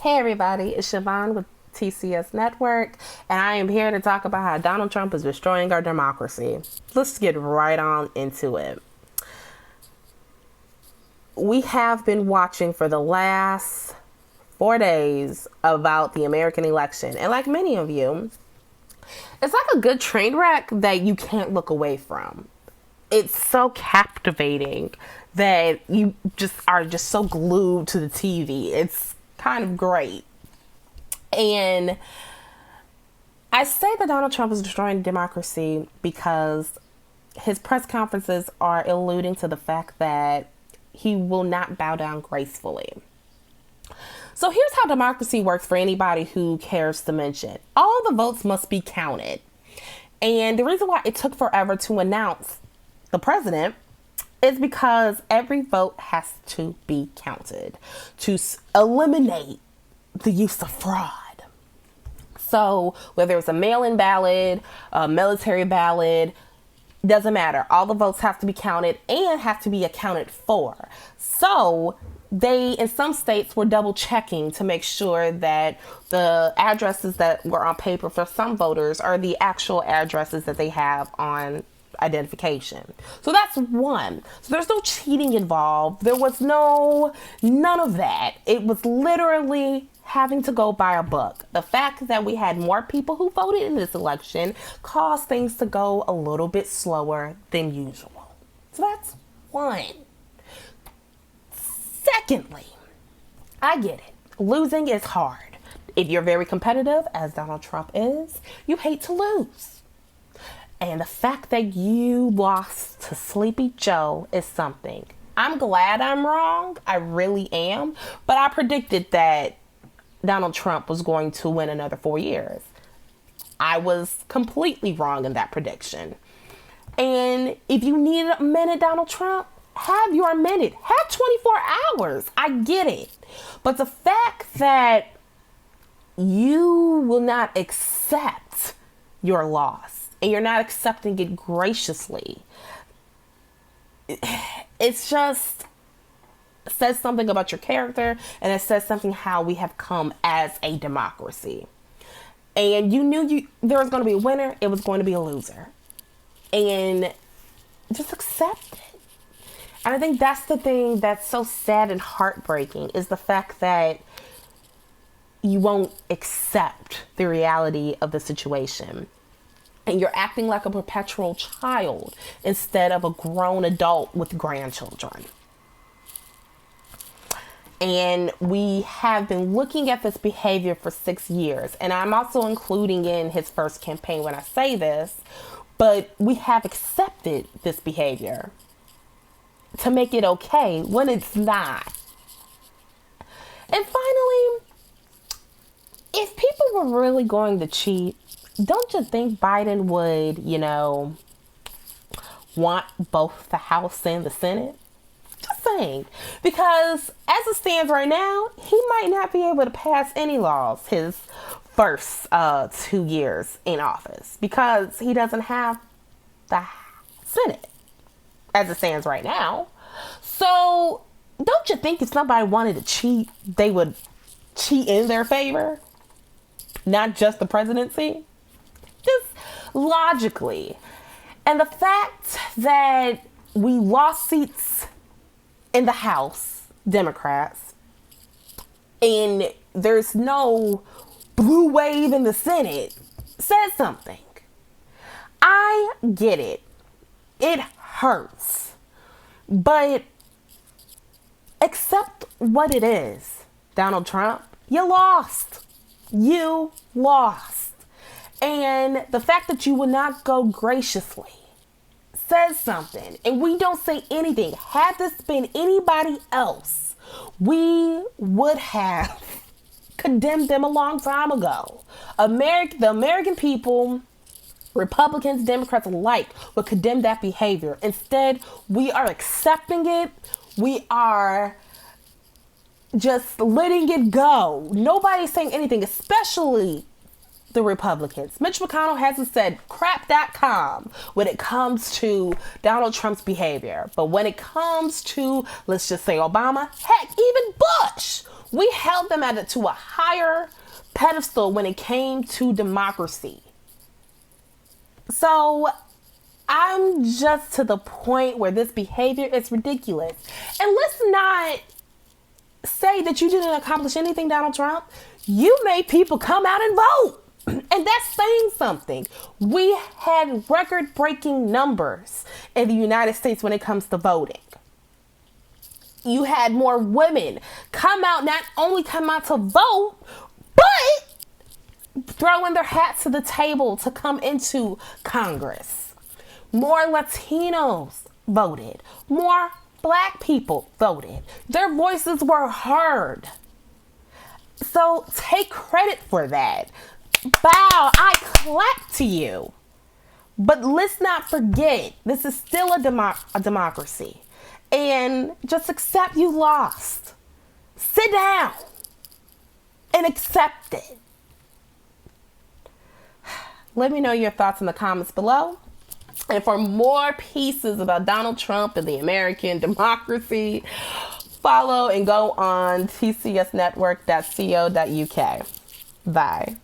Hey everybody, it's CheVaughn with TCS Network, and I am here to talk about how Donald Trump is destroying our democracy. Let's get right on into it. We have been watching for the last 4 days about the American election, and like many of you, it's like a good train wreck that you can't look away from. It's so captivating that you are so glued to the TV. It's kind of great. And I say that Donald Trump is destroying democracy because his press conferences are alluding to the fact that he will not bow down gracefully. So here's how democracy works for anybody who cares to mention. All the votes must be counted. And the reason why it took forever to announce the president is because every vote has to be counted to eliminate the use of fraud. So whether it's a mail-in ballot, a military ballot, doesn't matter. All the votes have to be counted and have to be accounted for. So they, in some states, were double checking to make sure that the addresses that were on paper for some voters are the actual addresses that they have on identification. So that's one. So there's no cheating involved. There was none of that. It was literally having to go by a book. The fact that we had more people who voted in this election caused things to go a little bit slower than usual. So that's one. Secondly, I get it. Losing is hard. If you're very competitive, as Donald Trump is, you hate to lose. And the fact that you lost to Sleepy Joe is something. I'm glad I'm wrong. I really am. But I predicted that Donald Trump was going to win another 4 years. I was completely wrong in that prediction. And if you need a minute, Donald Trump, have your minute. Have 24 hours. I get it. But the fact that you will not accept your loss and you're not accepting it graciously, it's just says something about your character, and it says something how we have come as a democracy. And you knew there was going to be a winner, it was going to be a loser. And just accept it. And I think that's the thing that's so sad and heartbreaking, is the fact that you won't accept the reality of the situation. And you're acting like a perpetual child instead of a grown adult with grandchildren. And we have been looking at this behavior for 6 years. And I'm also including in his first campaign when I say this, but we have accepted this behavior to make it okay when it's not. And finally, if people were really going to cheat, don't you think Biden would, want both the House and the Senate? Just saying. Because as it stands right now, he might not be able to pass any laws his first 2 years in office because he doesn't have the Senate as it stands right now. So don't you think if somebody wanted to cheat, they would cheat in their favor? Not just the presidency? Just logically. And the fact that we lost seats in the House, Democrats, and there's no blue wave in the Senate, says something. I get it. It hurts. But accept what it is, Donald Trump. You lost. You lost. And the fact that you will not go graciously says something. And we don't say anything. Had this been anybody else, we would have condemned them a long time ago. The American people, Republicans, Democrats alike, would condemn that behavior. Instead, we are accepting it. We are just letting it go. Nobody's saying anything, especially the Republicans. Mitch McConnell hasn't said crap.com when it comes to Donald Trump's behavior. But when it comes to, let's just say, Obama, heck, even Bush We held them to a higher pedestal when it came to democracy. So I'm just to the point where this behavior is ridiculous. And let's not say that you didn't accomplish anything, Donald Trump. You made people come out and vote. And that's saying something. We had record-breaking numbers in the United States when it comes to voting. You had more women not only come out to vote, but throwing their hats to the table to come into Congress. More Latinos voted. More Black people voted. Their voices were heard. So take credit for that. Bow, I clap to you. But let's not forget, this is still a democracy. And just accept you lost. Sit down and accept it. Let me know your thoughts in the comments below. And for more pieces about Donald Trump and the American democracy, follow and go on tcsnetwork.co.uk. Bye.